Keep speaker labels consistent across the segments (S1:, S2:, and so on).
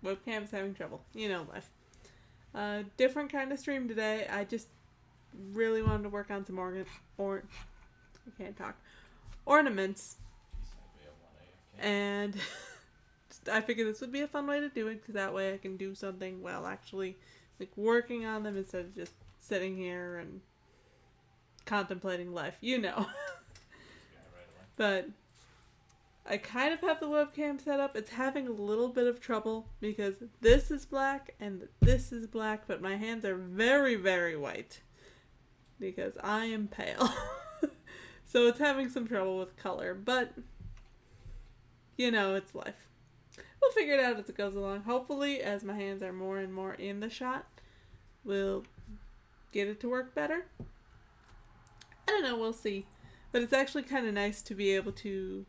S1: Webcam's having trouble. You know life. Different kind of stream today. I just really wanted to work on some I can't talk. Ornaments. And I figured this would be a fun way to do it because that way I can do something while actually like working on them instead of just sitting here and contemplating life. You know. But I kind of have the webcam set up. It's having a little bit of trouble because this is black and this is black, but my hands are very, very white because I am pale. So it's having some trouble with color, but you know, it's life. We'll figure it out as it goes along. Hopefully, as my hands are more and more in the shot, we'll get it to work better. I don't know, we'll see. But it's actually kind of nice to be able to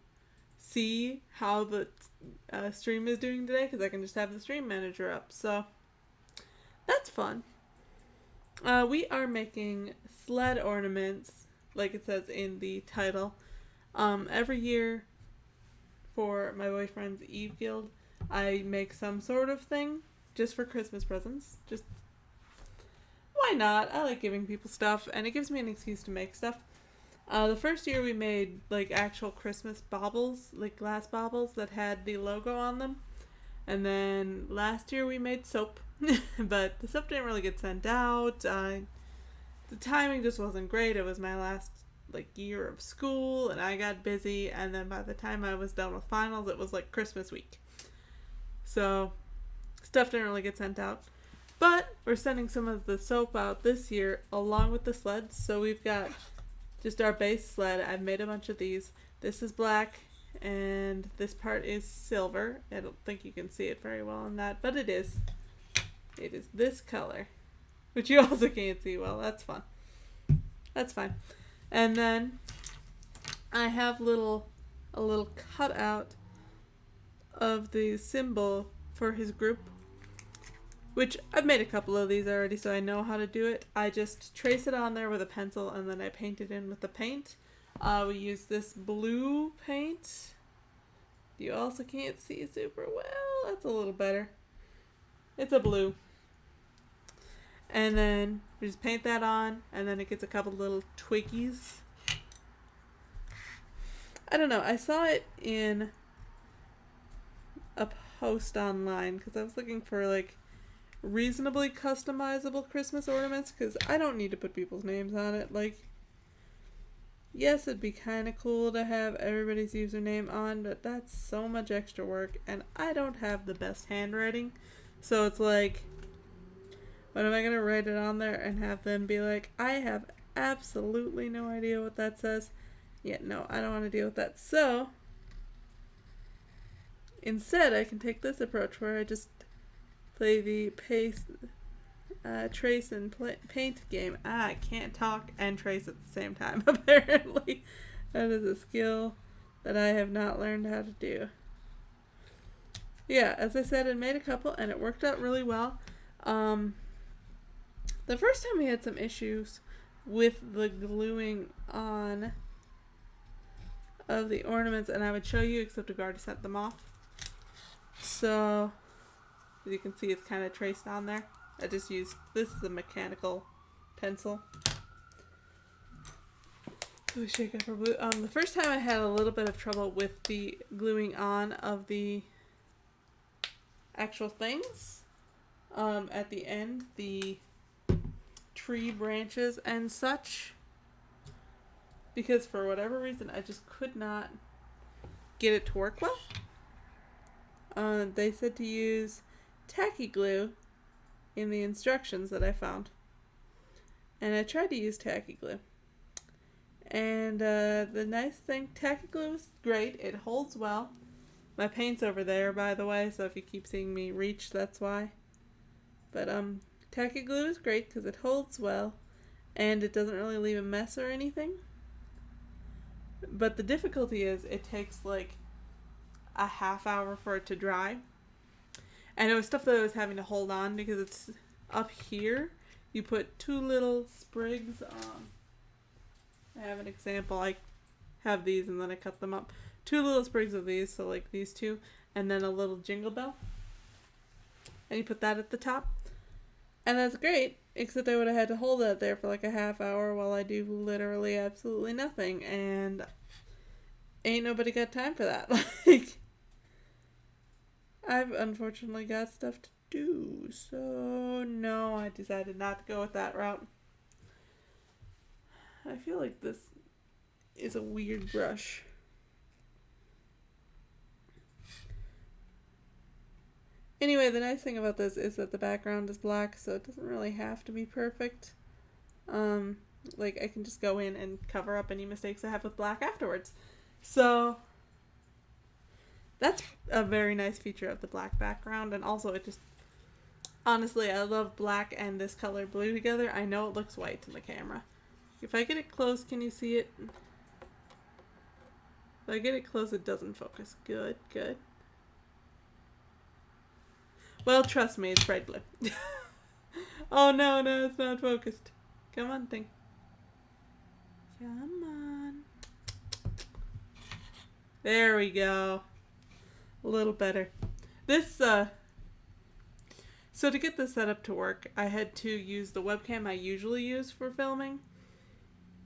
S1: see how the stream is doing today because I can just have the stream manager up. So that's fun. We are making sled ornaments, like it says in the title. Every year for my boyfriend's Eve Guild, I make some sort of thing just for Christmas presents. Just why not? I like giving people stuff, and it gives me an excuse to make stuff. The first year we made like actual Christmas baubles, like glass baubles that had the logo on them. And then last year we made soap, but the soap didn't really get sent out. The timing just wasn't great. It was my last like year of school and I got busy, and then by the time I was done with finals it was like Christmas week. So stuff didn't really get sent out. But we're sending some of the soap out this year along with the sleds. So we've got just our base sled. I've made a bunch of these. This is black and this part is silver. I don't think you can see it very well in that, but it is. It is this color, which you also can't see well. That's fun. That's fine. And then I have a little cutout of the symbol for his group, which I've made a couple of these already, so I know how to do it. I just trace it on there with a pencil, and then I paint it in with the paint. We use this blue paint. You also can't see super well. That's a little better. It's a blue. And then we just paint that on, and then it gets a couple little twiggies. I don't know. I saw it in a post online because I was looking for like reasonably customizable Christmas ornaments because I don't need to put people's names on it. Like, yes, it'd be kind of cool to have everybody's username on, but that's so much extra work, and I don't have the best handwriting. So it's like, when am I going to write it on there and have them be like, I have absolutely no idea what that says? Yeah, no, I don't want to deal with that. So instead, I can take this approach where I just play the trace and paint game. I can't talk and trace at the same time, apparently. That is a skill that I have not learned how to do. Yeah, as I said, I made a couple and it worked out really well. The first time we had some issues with the gluing on of the ornaments, and I would show you, except we've already sent them off. So as you can see, it's kind of traced on there. I just used, this is a mechanical pencil. Oh, shake it for blue. The first time I had a little bit of trouble with the gluing on of the actual things. At the end, the tree branches and such. Because for whatever reason, I just could not get it to work well. They said to use tacky glue in the instructions that I found. And I tried to use tacky glue. And the nice thing, tacky glue is great. It holds well. My paint's over there, by the way, so if you keep seeing me reach, that's why. But tacky glue is great because it holds well and it doesn't really leave a mess or anything. But the difficulty is it takes like a half hour for it to dry. And it was stuff that I was having to hold on because it's up here. You put two little sprigs on. I have an example. I have these and then I cut them up. Two little sprigs of these, so like these two. and then a little jingle bell. And you put that at the top. And that's great, except I would have had to hold that there for like a half hour while I do literally absolutely nothing. And ain't nobody got time for that. Like, I've unfortunately got stuff to do. So, no, I decided not to go with that route. I feel like this is a weird brush. Anyway, the nice thing about this is that the background is black, so it doesn't really have to be perfect. Like, I can just go in and cover up any mistakes I have with black afterwards. So, that's a very nice feature of the black background, and also it just, honestly, I love black and this color blue together. I know it looks white in the camera. If I get it close, can you see it? If I get it close, it doesn't focus. Good, good. Well, trust me, it's bright blue. Oh, no, it's not focused. Come on, thing. Come on. There we go. A little better. This, so to get this set up to work, I had to use the webcam I usually use for filming.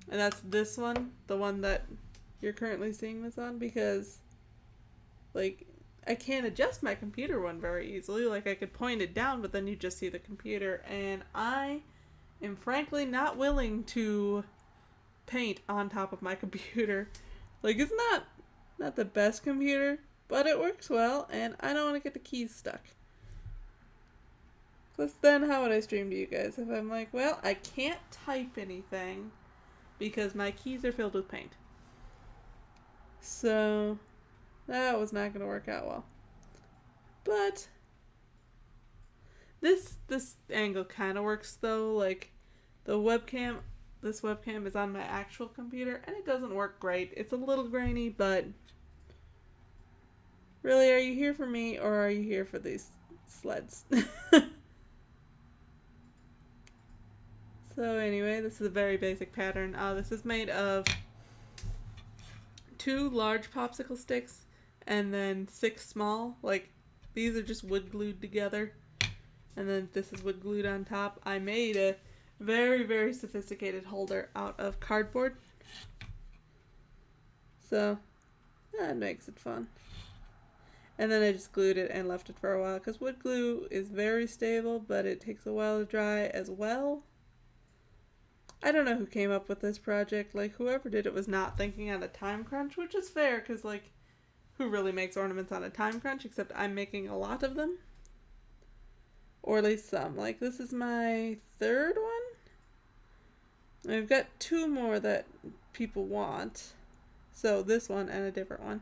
S1: And that's this one, the one that you're currently seeing this on, because, like, I can't adjust my computer one very easily. Like, I could point it down, but then you just see the computer. And I am frankly not willing to paint on top of my computer. Like, it's not the best computer, but it works well, and I don't want to get the keys stuck. Because then how would I stream to you guys? If I'm like, well, I can't type anything because my keys are filled with paint. So that was not going to work out well. But this angle kind of works though. Like, this webcam is on my actual computer and it doesn't work great. It's a little grainy, but really, are you here for me or are you here for these sleds? So anyway, this is a very basic pattern. This is made of 2 large popsicle sticks and then 6 small. Like, these are just wood glued together. And then this is wood glued on top. I made a very, very sophisticated holder out of cardboard. So, that makes it fun. And then I just glued it and left it for a while, because wood glue is very stable, but it takes a while to dry as well. I don't know who came up with this project. Like, whoever did it was not thinking on a time crunch, which is fair, because, like, who really makes ornaments on a time crunch, except I'm making a lot of them. Or at least some. Like, this is my 3rd one. I've got 2 more that people want. So, this one and a different one.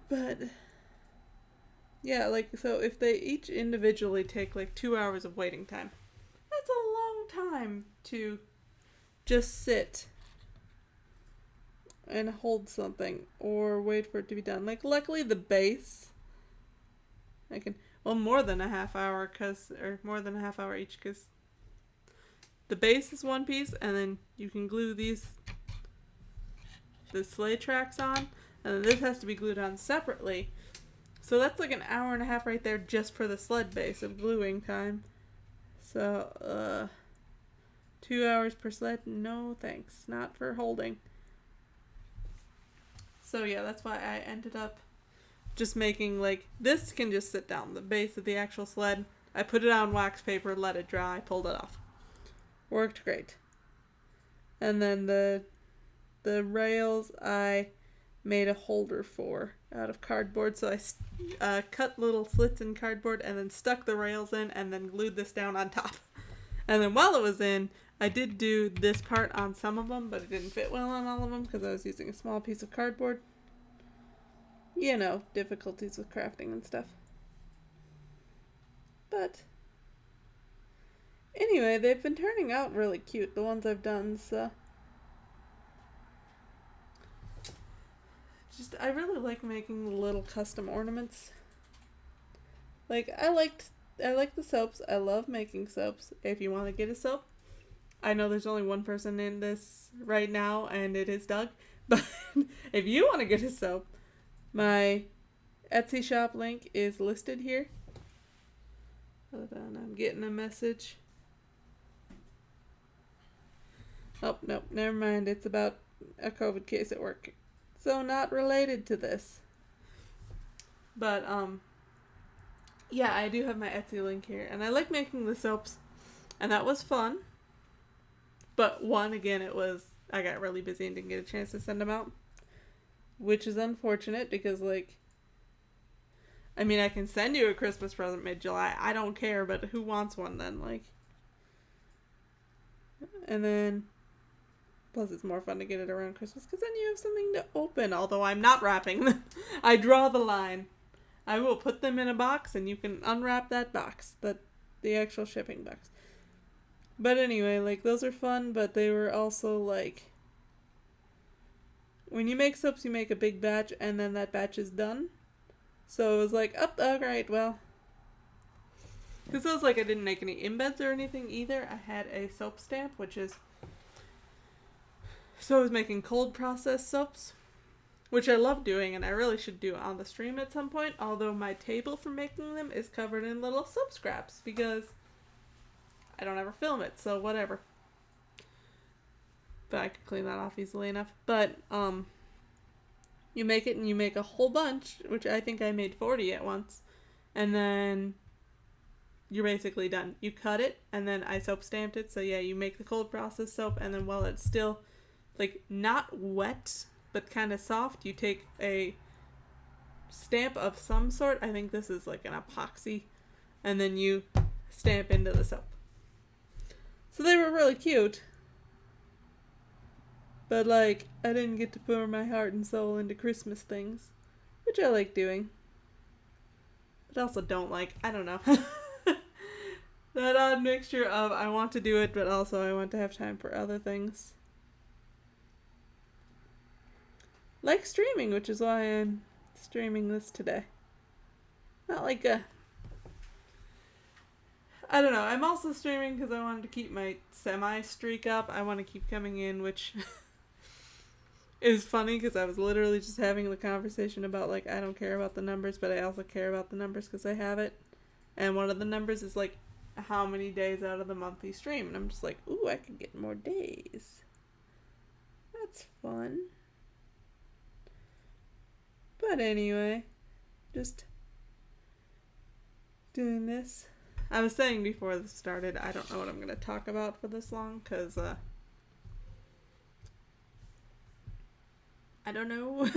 S1: But yeah, like, so if they each individually take like 2 hours of waiting time, that's a long time to just sit and hold something or wait for it to be done. Like, luckily the base, I can, well, more than a half hour, or more than a half hour each, because the base is 1 piece, and then you can glue the Sled tracks on, and then this has to be glued on separately. So that's like an hour and a half right there just for the Sled base of gluing time. So, 2 hours per sled? No thanks. Not for holding. So yeah, that's why I ended up just making, like, this can just sit down. The base of the actual sled, I put it on wax paper, let it dry, pulled it off. Worked great. And then the rails I made a holder for out of cardboard. So I cut little slits in cardboard and then stuck the rails in and then glued this down on top. And then while it was in, I did do this part on some of them, but it didn't fit well on all of them because I was using a small piece of cardboard. You know, difficulties with crafting and stuff. But anyway, they've been turning out really cute, the ones I've done, so I really like making little custom ornaments. Like, I like the soaps. I love making soaps. If you want to get a soap, I know there's only one person in this right now, and it is Doug. But if you want to get a soap, my Etsy shop link is listed here. Hold on, I'm getting a message. Oh, nope, never mind. It's about a COVID case at work. So not related to this. But, yeah, I do have my Etsy link here. And I like making the soaps. And that was fun. But again, I got really busy and didn't get a chance to send them out. Which is unfortunate because, like, I mean, I can send you a Christmas present mid-July. I don't care, but who wants one then? Like, and then, plus it's more fun to get it around Christmas because then you have something to open. Although I'm not wrapping them. I draw the line. I will put them in a box and you can unwrap that box. The actual shipping box. But anyway, like, those are fun, but they were also, like, when you make soaps, you make a big batch, and then that batch is done. So it was like, alright, well. Because it was like I didn't make any embeds or anything either. I had a soap stamp, so I was making cold processed soaps, which I love doing, and I really should do on the stream at some point, although my table for making them is covered in little soap scraps, because I don't ever film it, so whatever. But I could clean that off easily enough. But, you make it and you make a whole bunch, which I think I made 40 at once. And then you're basically done. You cut it, and then I soap stamped it. So yeah, you make the cold process soap, and then while it's still, like, not wet, but kind of soft, you take a stamp of some sort. I think this is like an epoxy. And then you stamp into the soap. So they were really cute. But, like, I didn't get to pour my heart and soul into Christmas things, which I like doing. But also don't like, I don't know. That odd mixture of I want to do it, but also I want to have time for other things. Like streaming, which is why I'm streaming this today. Not like I don't know. I'm also streaming because I wanted to keep my semi-streak up. I want to keep coming in, which is funny because I was literally just having the conversation about, like, I don't care about the numbers, but I also care about the numbers because I have it. And one of the numbers is, like, how many days out of the month you stream. And I'm just like, ooh, I could get more days. That's fun. But anyway, just doing this. I was saying before this started, I don't know what I'm going to talk about for this long, because, I don't know.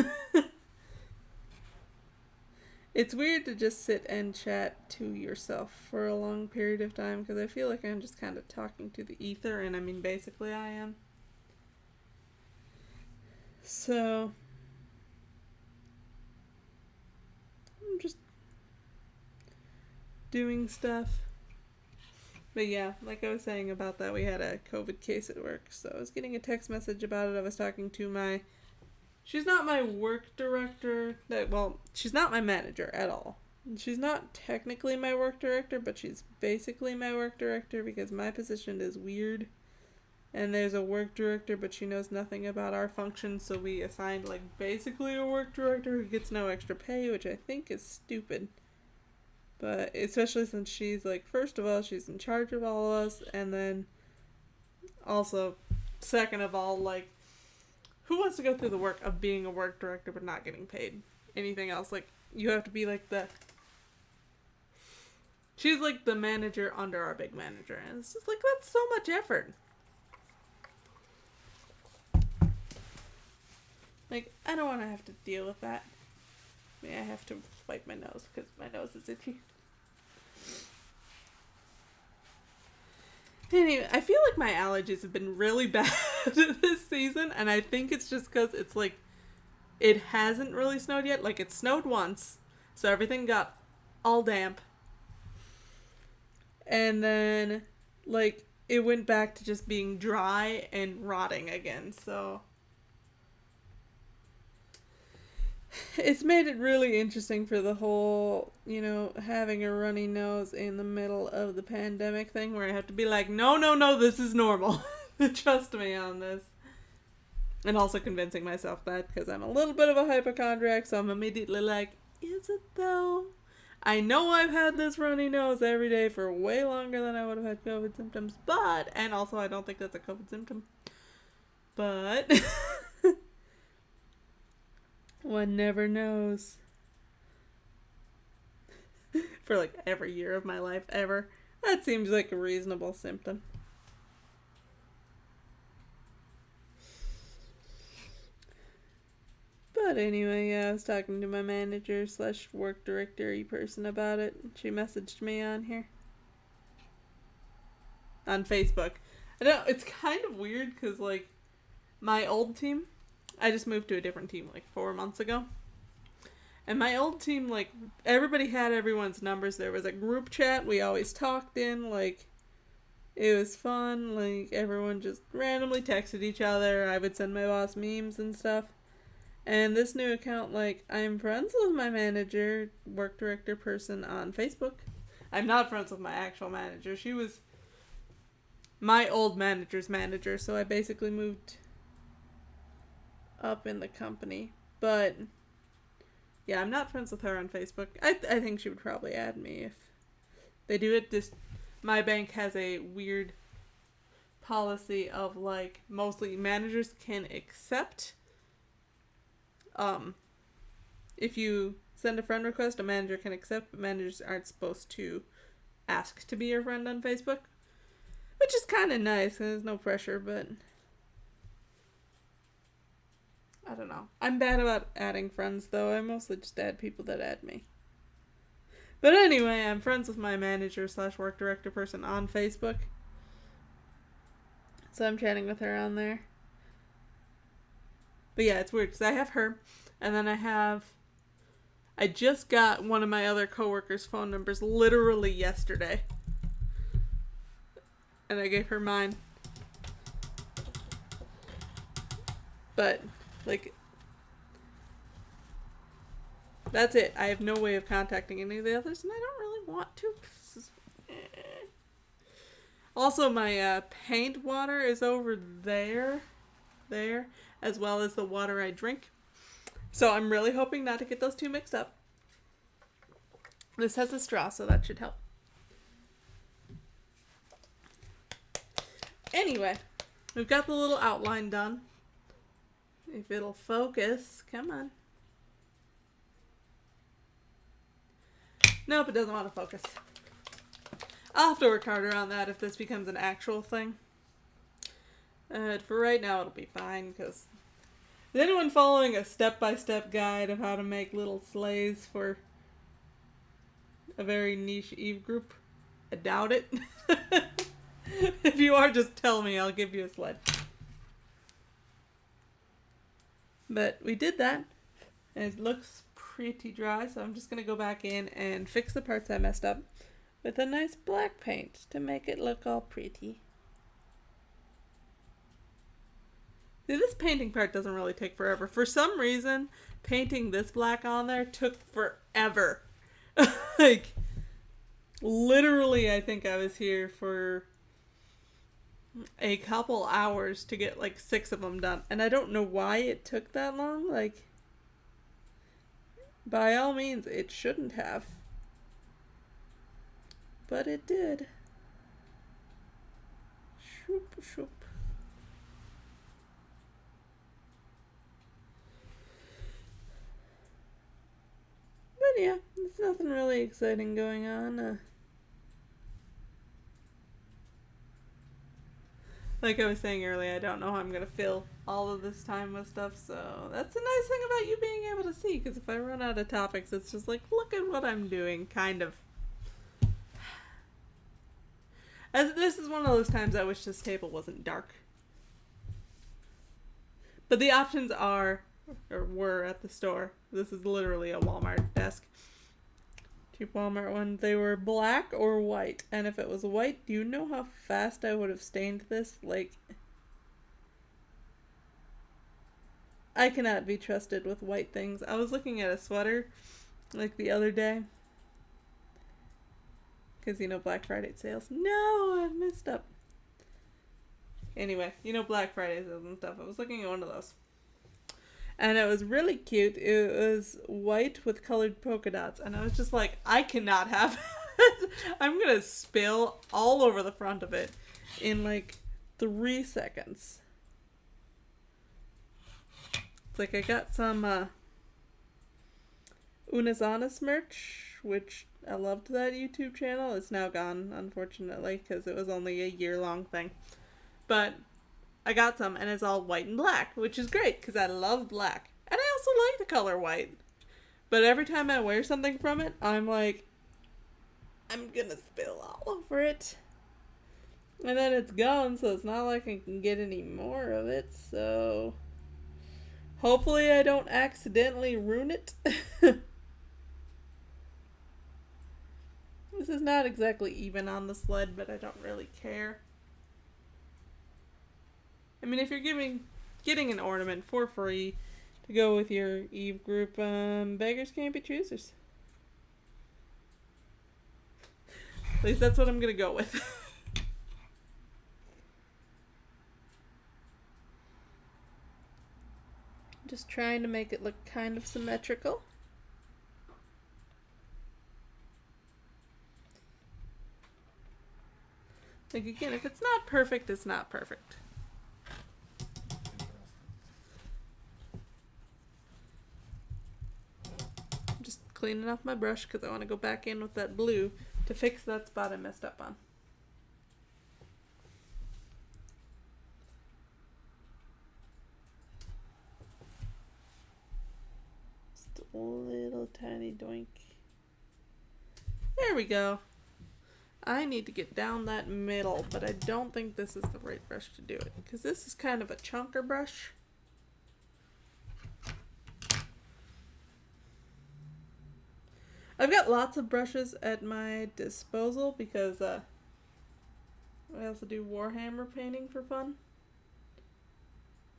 S1: It's weird to just sit and chat to yourself for a long period of time, because I feel like I'm just kind of talking to the ether, and I mean, basically I am. So, I'm just doing stuff. But yeah, like I was saying about that, we had a COVID case at work, so I was getting a text message about it. I was talking to she's not my work director, she's not my manager at all. She's not technically my work director, but she's basically my work director because my position is weird. And there's a work director, but she knows nothing about our function, so we assigned, like, basically a work director who gets no extra pay, which I think is stupid. But especially since she's, like, first of all, she's in charge of all of us, and then also, second of all, like, who wants to go through the work of being a work director but not getting paid anything else? Like, you have to be, like, she's, like, the manager under our big manager, and it's just, like, that's so much effort. Like, I don't want to have to deal with that. I mean, I have to wipe my nose because my nose is itchy. Anyway, I feel like my allergies have been really bad this season, and I think it's just because it's like, it hasn't really snowed yet. Like, it snowed once, so everything got all damp. And then, like, it went back to just being dry and rotting again, so it's made it really interesting for the whole, having a runny nose in the middle of the pandemic thing where I have to be like, no, this is normal. Trust me on this. And also convincing myself that because I'm a little bit of a hypochondriac, so I'm immediately like, is it though? I know I've had this runny nose every day for way longer than I would have had COVID symptoms, but, and also I don't think that's a COVID symptom, but one never knows. For like every year of my life ever. That seems like a reasonable symptom. But anyway, yeah, I was talking to my manager slash work directory person about it. She messaged me on here. On Facebook. I know, it's kind of weird because, like, my old team, I just moved to a different team like 4 months ago. And my old team, like, everybody had everyone's numbers. There was a group chat we always talked in, like, it was fun. Like, everyone just randomly texted each other. I would send my boss memes and stuff. And this new account, like, I'm friends with my manager, work director person on Facebook. I'm not friends with my actual manager. She was my old manager's manager, so I basically moved up in the company. But yeah, I'm not friends with her on Facebook. I think she would probably add me if they do it. Just my bank has a weird policy of, like, mostly managers can accept. If you send a friend request, a manager can accept, but managers aren't supposed to ask to be your friend on Facebook, which is kind of nice. There's no pressure, but I don't know. I'm bad about adding friends, though. I mostly just add people that add me. But anyway, I'm friends with my manager slash work director person on Facebook. So I'm chatting with her on there. But yeah, it's weird because I have her. And then I just got one of my other coworkers' phone numbers literally yesterday. And I gave her mine. But, like, that's it. I have no way of contacting any of the others, and I don't really want to. Also, my paint water is over there, as well as the water I drink. So I'm really hoping not to get those two mixed up. This has a straw, so that should help. Anyway, we've got the little outline done. If it'll focus, come on. Nope, it doesn't want to focus. I'll have to work harder on that if this becomes an actual thing. For right now, it'll be fine, because is anyone following a step-by-step guide of how to make little sleighs for a very niche Eve group? I doubt it. If you are, just tell me. I'll give you a sled. But we did that, and it looks pretty dry, so I'm just going to go back in and fix the parts I messed up with a nice black paint to make it look all pretty. See, this painting part doesn't really take forever. For some reason, painting this black on there took forever. Like, literally, I think I was here for a couple hours to get like 6 of them done. And I don't know why it took that long. Like, by all means, it shouldn't have. But it did. Shoop, shoop. But yeah, there's nothing really exciting going on. Like I was saying earlier, I don't know how I'm going to fill all of this time with stuff, so that's the nice thing about you being able to see, because if I run out of topics, it's just like, look at what I'm doing, kind of. This is one of those times I wish this table wasn't dark. But the options are, or were at the store. This is literally a Walmart desk. Cheap Walmart one. They were black or white. And if it was white, do you know how fast I would have stained this? Like, I cannot be trusted with white things. I was looking at a sweater, like, the other day. Because, you know, Black Friday sales. No, I messed up. Anyway, you know, Black Friday sales and stuff. I was looking at one of those. And it was really cute. It was white with colored polka dots. And I was just like, I cannot have it. I'm going to spill all over the front of it in like 3 seconds. It's like I got some Unas Honest merch, which I loved that YouTube channel. It's now gone, unfortunately, because it was only a year-long thing. But I got some, and it's all white and black, which is great, because I love black. And I also like the color white. But every time I wear something from it, I'm like, I'm gonna spill all over it. And then it's gone, so it's not like I can get any more of it, so hopefully I don't accidentally ruin it. This is not exactly even on the sled, but I don't really care. I mean, if you're getting an ornament for free to go with your Eve group, beggars can't be choosers. At least that's what I'm gonna go with. Just trying to make it look kind of symmetrical. Like, again, if it's not perfect, it's not perfect. I'm just cleaning off my brush because I want to go back in with that blue to fix that spot I messed up on. Just a little tiny doink. There we go. I need to get down that middle, but I don't think this is the right brush to do it, because this is kind of a chunker brush. I've got lots of brushes at my disposal because I also do Warhammer painting for fun.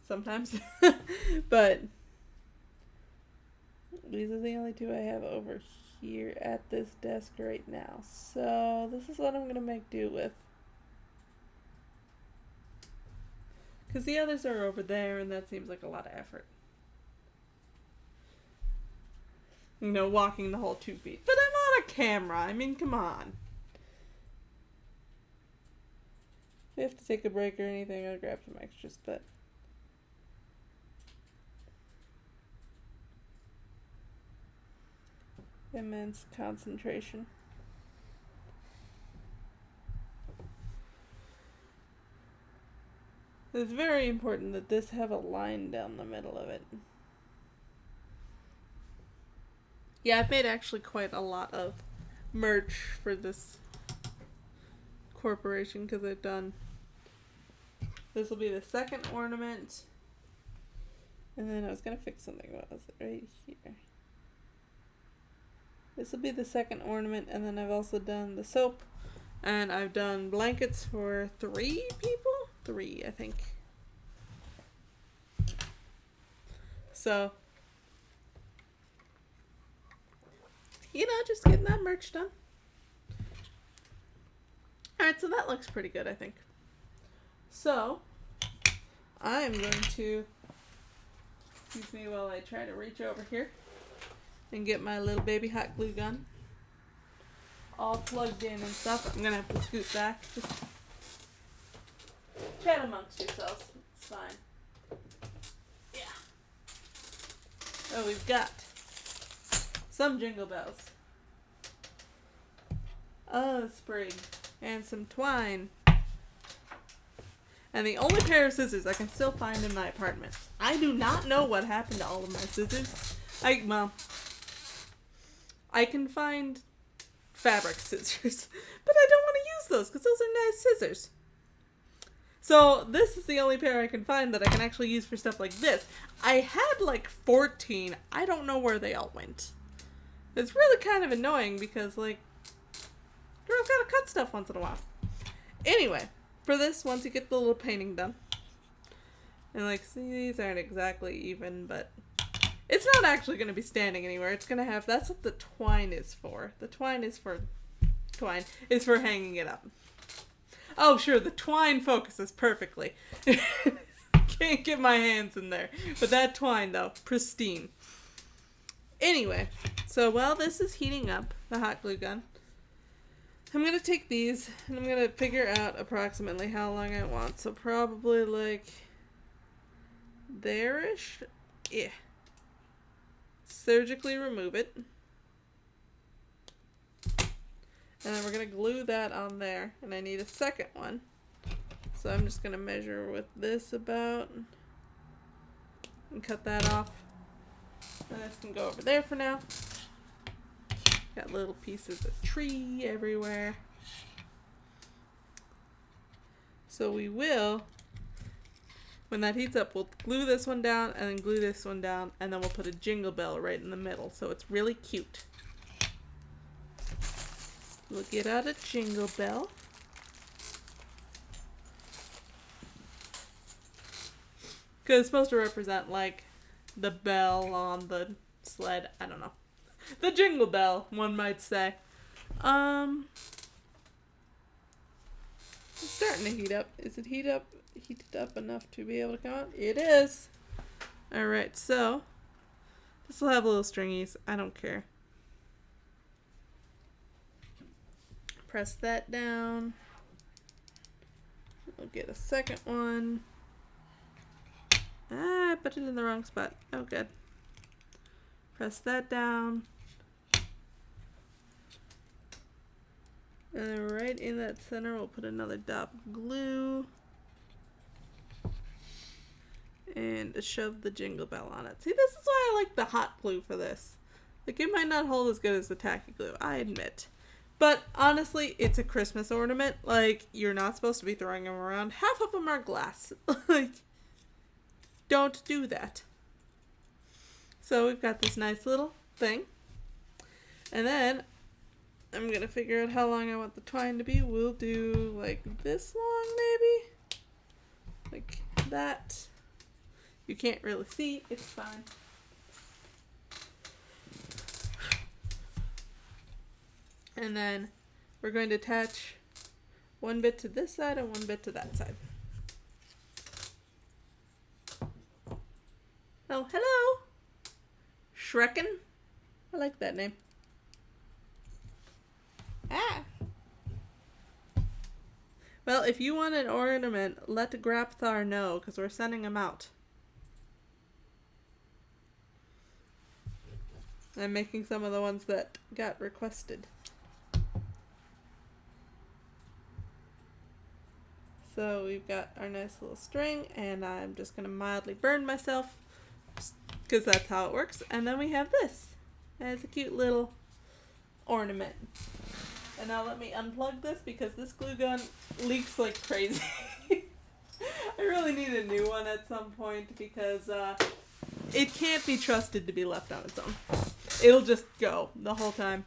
S1: Sometimes. But these are the only two I have over here at this desk right now. So this is what I'm going to make do with. Because the others are over there and that seems like a lot of effort. You know, walking the whole 2 feet. But I'm on a camera. I mean, come on. If we have to take a break or anything, I'll grab some extras, but immense concentration. It's very important that this have a line down the middle of it. Yeah, I've made actually quite a lot of merch for this corporation because I've done, this will be the second ornament, and then I was going to fix something. What was it? Right here. This will be the second ornament, and then I've also done the soap, and I've done blankets for 3 people? 3, I think. So, you know, just getting that merch done. Alright, so that looks pretty good, I think. So, I'm going to, excuse me while I try to reach over here and get my little baby hot glue gun all plugged in and stuff. I'm going to have to scoot back. Just chat amongst yourselves. It's fine. Yeah. Oh, we've got some jingle bells. A sprig. And some twine. And the only pair of scissors I can still find in my apartment. I do not know what happened to all of my scissors. I can find fabric scissors, but I don't want to use those because those are nice scissors. So this is the only pair I can find that I can actually use for stuff like this. I had like 14. I don't know where they all went. It's really kind of annoying because, like, girls gotta cut stuff once in a while. Anyway, for this, once you get the little painting done, and like, see, these aren't exactly even, but it's not actually going to be standing anywhere. It's going to have, that's what the twine is for. The twine is for, twine is for hanging it up. Oh, sure, the twine focuses perfectly. Can't get my hands in there. But that twine, though, pristine. Anyway, so while this is heating up, the hot glue gun, I'm going to take these and I'm going to figure out approximately how long I want. So probably like there-ish. Yeah. Surgically remove it. And then we're going to glue that on there. And I need a second one. So I'm just going to measure with this about and cut that off. And this can go over there for now. Got little pieces of tree everywhere. So we will, when that heats up, we'll glue this one down and then glue this one down. And then we'll put a jingle bell right in the middle. So it's really cute. We'll get out a jingle bell. Because it's supposed to represent, like, the bell on the sled. I don't know. The jingle bell, one might say. It's starting to heat up. Is it heated up enough to be able to come out? It is. Alright, so this will have little stringies. I don't care. Press that down. We'll get a second one. I put it in the wrong spot. Oh, good. Press that down. And then right in that center, we'll put another dot of glue. And shove the jingle bell on it. See, this is why I like the hot glue for this. Like, it might not hold as good as the tacky glue, I admit. But honestly, it's a Christmas ornament. Like, you're not supposed to be throwing them around. Half of them are glass. Like, don't do that. So we've got this nice little thing. And then I'm going to figure out how long I want the twine to be. We'll do like this long maybe. Like that. You can't really see. It's fine. And then we're going to attach one bit to this side and one bit to that side. Oh, hello! Shrekken? I like that name. Ah! Well, if you want an ornament, let Grapthar know, because we're sending him out. I'm making some of the ones that got requested. So we've got our nice little string, and I'm just going to mildly burn myself, because that's how it works. And then we have this as a cute little ornament. And now let me unplug this, because this glue gun leaks like crazy. I really need a new one at some point, because it can't be trusted to be left on its own. It'll just go the whole time.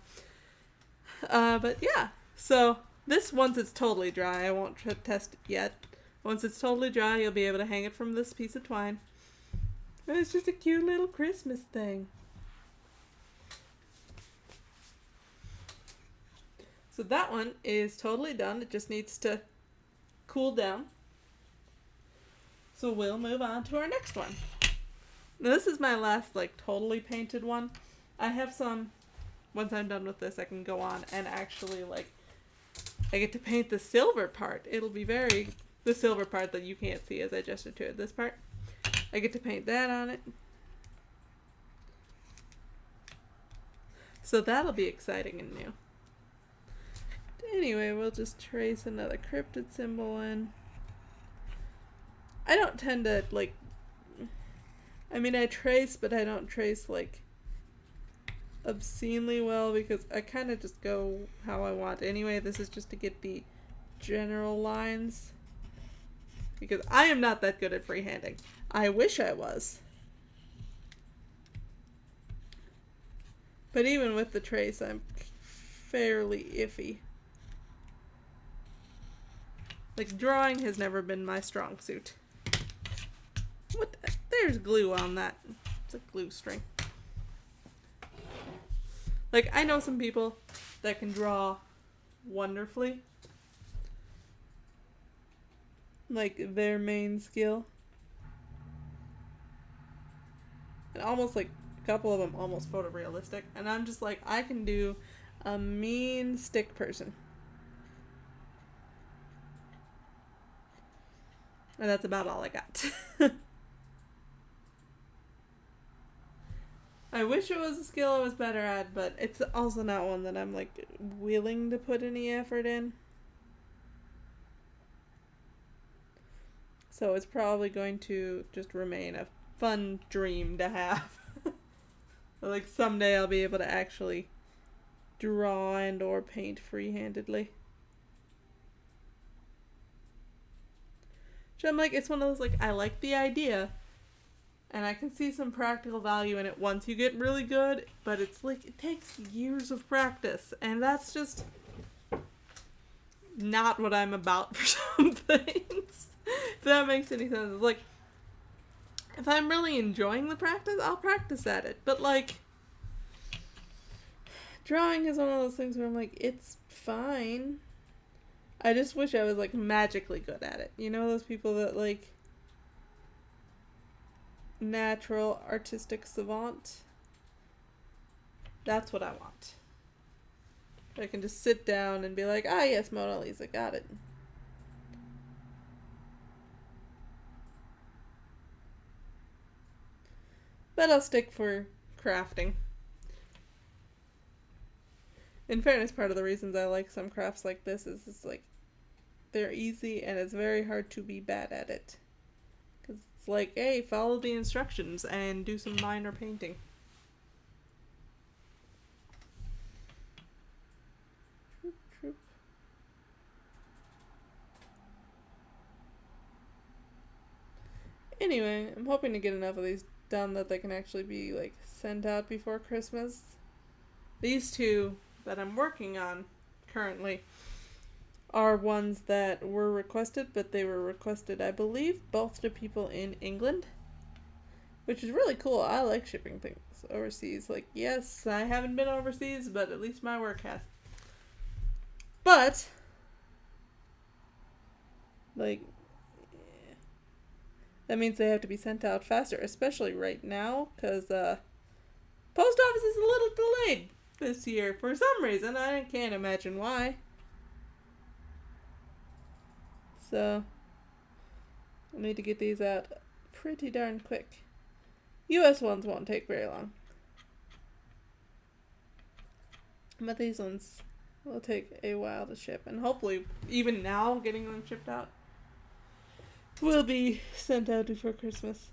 S1: But yeah, so this, once it's totally dry, I won't test it yet. Once it's totally dry, you'll be able to hang it from this piece of twine. And it's just a cute little Christmas thing. So that one is totally done. It just needs to cool down. So we'll move on to our next one. Now this is my last, like, totally painted one. I have some, once I'm done with this, I can go on and actually, like, I get to paint the silver part. It'll be the silver part that you can't see as I gestured to it. This part, I get to paint that on it. So that'll be exciting and new. Anyway, we'll just trace another cryptid symbol in. I don't tend to, like, I mean, I trace, but I don't trace, like, obscenely well, because I kind of just go how I want. Anyway, this is just to get the general lines, because I am not that good at freehanding. I wish I was. But even with the trace, I'm fairly iffy. Like, drawing has never been my strong suit. What? There's glue on that. It's a glue string. Like, I know some people that can draw wonderfully. like their main skill. And almost like a couple of them almost photorealistic. And I'm just like, I can do a mean stick person. And that's about all I got. I wish it was a skill I was better at, but it's also not one that I'm like willing to put any effort in. So it's probably going to just remain a fun dream to have. Like someday I'll be able to actually draw and or paint free-handedly. So I'm like, it's one of those like, I like the idea, and I can see some practical value in it once you get really good, but it's like it takes years of practice, and that's just not what I'm about for some things. If that makes any sense. It's like, if I'm really enjoying the practice, I'll practice at it. But like, drawing is one of those things where I'm like, it's fine. I just wish I was like magically good at it. You know those people that like natural artistic savant? That's what I want. I can just sit down and be like, ah, yes, Mona Lisa, got it. But I'll stick for crafting. In fairness, part of the reasons I like some crafts like this is it's like they're easy and it's very hard to be bad at it. Because it's like, hey, follow the instructions and do some minor painting. Anyway, I'm hoping to get enough of these done that they can actually be like sent out before Christmas. These two that I'm working on currently are ones that were requested, but they were requested, I believe, both to people in England, which is really cool. I like shipping things overseas. Like, yes, I haven't been overseas, but at least my work has. But, like, yeah, that means they have to be sent out faster, especially right now, because post office is a little delayed this year for some reason. I can't imagine why. So, I need to get these out pretty darn quick. US ones won't take very long. But these ones will take a while to ship. And hopefully, even now, getting them shipped out will be sent out before Christmas.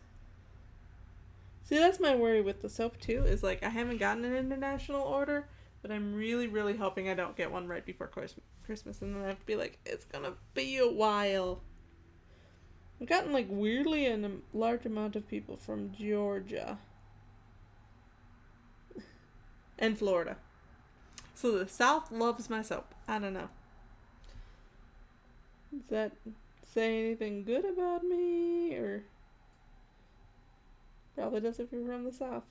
S1: See, that's my worry with the soap, too, is like, I haven't gotten an international order, but I'm really, really hoping I don't get one right before Christmas, and then I have to be like, it's gonna be a while. I've gotten, like, weirdly a large amount of people from Georgia and Florida. So the South loves my soap. I don't know. Does that say anything good about me, or probably does if you're from the South?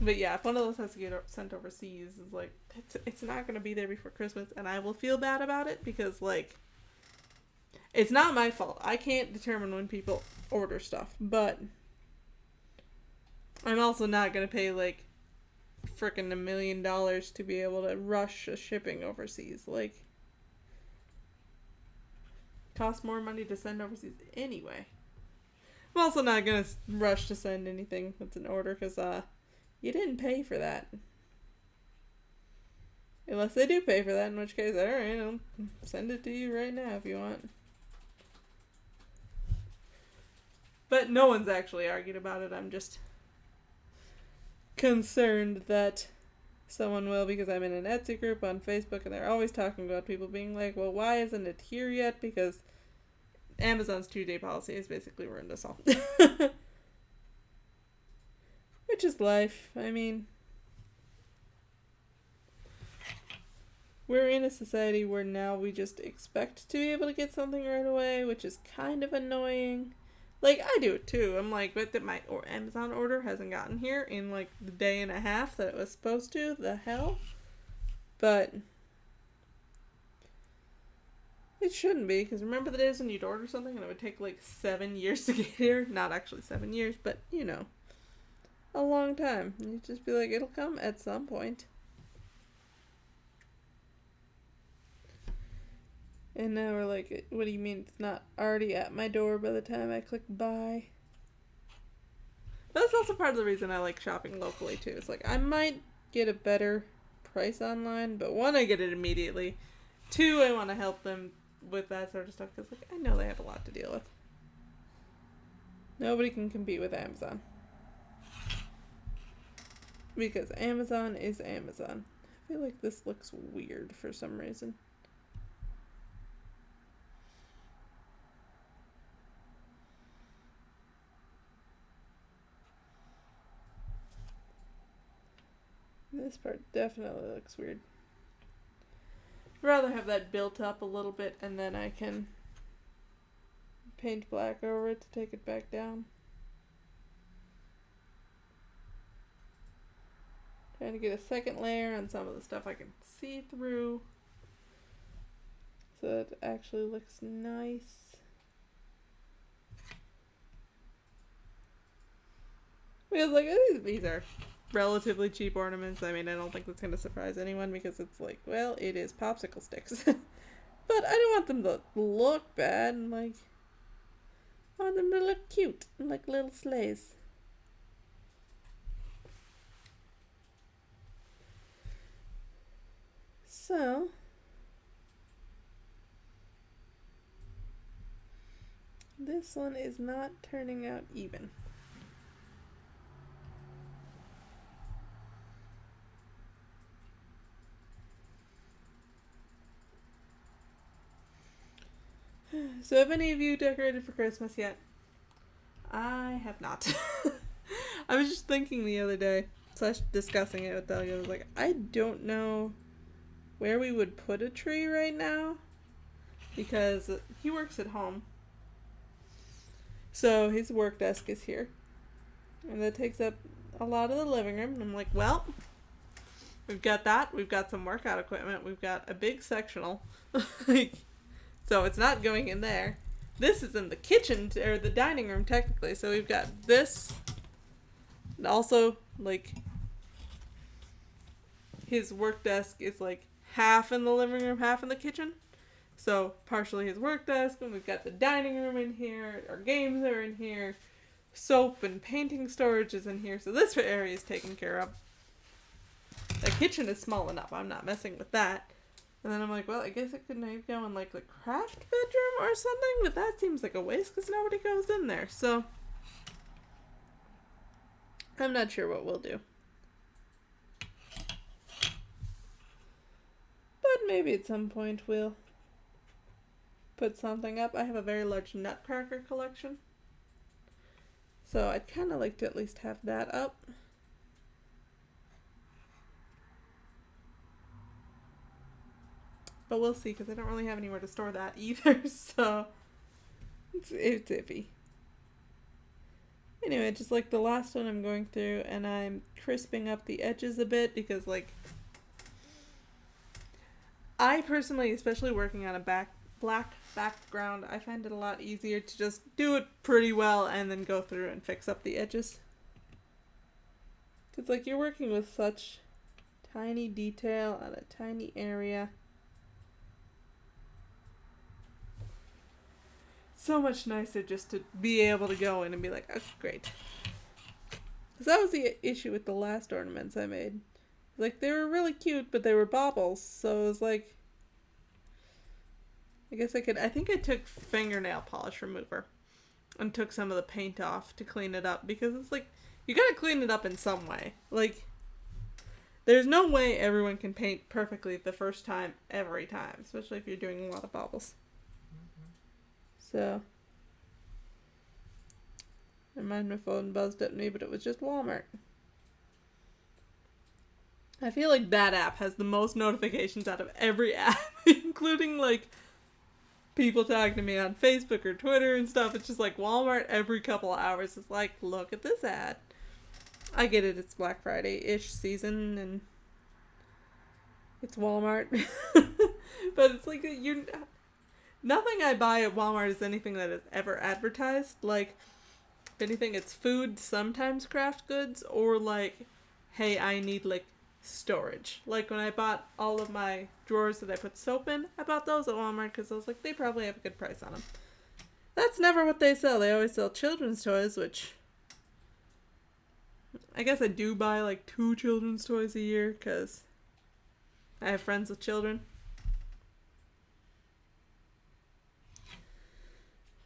S1: But yeah, if one of those has to get sent overseas, is like it's not gonna be there before Christmas, and I will feel bad about it because like it's not my fault. I can't determine when people order stuff, but I'm also not gonna pay like frickin' $1 million to be able to rush a shipping overseas. Like, costs more money to send overseas anyway. I'm also not gonna rush to send anything that's an order because you didn't pay for that. Unless they do pay for that, in which case, alright, I'll send it to you right now if you want. But no one's actually argued about it. I'm just concerned that someone will, because I'm in an Etsy group on Facebook and they're always talking about people being like, well, why isn't it here yet? Because Amazon's 2-day policy has basically ruined us all. Which is life. I mean, we're in a society where now we just expect to be able to get something right away, which is kind of annoying. Like, I do it too. I'm like, but that my Amazon order hasn't gotten here in like the day and a half that it was supposed to. The hell? But It shouldn't be, because remember the days when you'd order something and it would take like 7 years to get here? Not actually 7 years, but you know, a long time. And you'd just be like, it'll come at some point. And now we're like, what do you mean it's not already at my door by the time I click buy? But that's also part of the reason I like shopping locally too. It's like, I might get a better price online, but one, I get it immediately. Two, I want to help them with that sort of stuff because like, I know they have a lot to deal with. Nobody can compete with Amazon. Because Amazon is Amazon. I feel like this looks weird for some reason. This part definitely looks weird. I'd rather have that built up a little bit and then I can paint black over it to take it back down. Trying to get a second layer on some of the stuff I can see through so it actually looks nice. Because like these are relatively cheap ornaments. I mean, I don't think that's going to surprise anyone because it's like, well, it is popsicle sticks. But I don't want them to look bad and like, I want them to look cute and like little sleighs. So, this one is not turning out even. So have any of you decorated for Christmas yet? I have not. I was just thinking the other day, / discussing it with Delia, I was like, I don't know where we would put a tree right now because he works at home. So his work desk is here. And that takes up a lot of the living room. And I'm like, well, we've got that. We've got some workout equipment. We've got a big sectional. Like, so it's not going in there. This is in the kitchen, or the dining room, technically. So we've got this. And also, like, his work desk is, like, half in the living room, half in the kitchen. So, partially his work desk, and we've got the dining room in here. Our games are in here. Soap and painting storage is in here. So this area is taken care of. The kitchen is small enough. I'm not messing with that. And then I'm like, well, I guess it could maybe go in like the craft bedroom or something, but that seems like a waste because nobody goes in there. So I'm not sure what we'll do. But maybe at some point we'll put something up. I have a very large nutcracker collection. So I'd kind of like to at least have that up. But we'll see, because I don't really have anywhere to store that either, so it's iffy. Anyway, just like the last one I'm going through, and I'm crisping up the edges a bit, because, like, I personally, especially working on a black background, I find it a lot easier to just do it pretty well and then go through and fix up the edges. Because, like, you're working with such tiny detail on a tiny area. So much nicer just to be able to go in and be like, oh, great. Because that was the issue with the last ornaments I made. Like, they were really cute, but they were baubles. So it was like, I think I took fingernail polish remover and took some of the paint off to clean it up. Because it's like, you gotta clean it up in some way. Like, there's no way everyone can paint perfectly the first time, every time. Especially if you're doing a lot of baubles. So, and my phone buzzed at me, but it was just Walmart. I feel like that app has the most notifications out of every app, including, like, people talking to me on Facebook or Twitter and stuff. It's just like Walmart every couple of hours is like, look at this ad. I get it, it's Black Friday-ish season, and it's Walmart. But it's like, Nothing I buy at Walmart is anything that is ever advertised. Like, if anything, it's food, sometimes craft goods, or like, hey, I need like storage. Like when I bought all of my drawers that I put soap in, I bought those at Walmart because I was like, they probably have a good price on them. That's never what they sell. They always sell children's toys, which I guess I do buy like 2 children's toys a year because I have friends with children.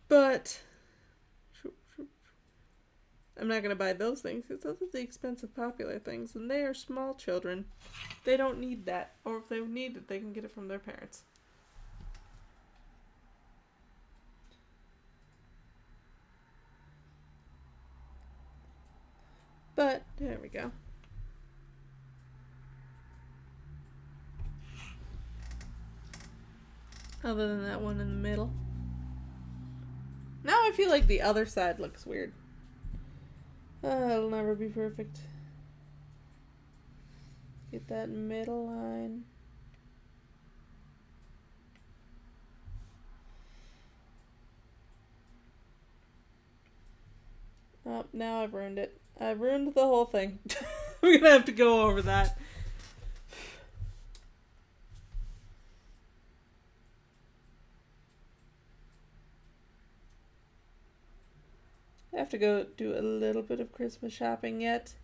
S1: But I'm not going to buy those things because those are the expensive, popular things, and they are small children. They don't need that, or if they need it, they can get it from their parents. But, there we go. Other than that one in the middle. Now I feel like the other side looks weird. It'll never be perfect. Get that middle line. Oh, now I've ruined it. I've ruined the whole thing. We're gonna have to go over that. I have to go do a little bit of Christmas shopping yet.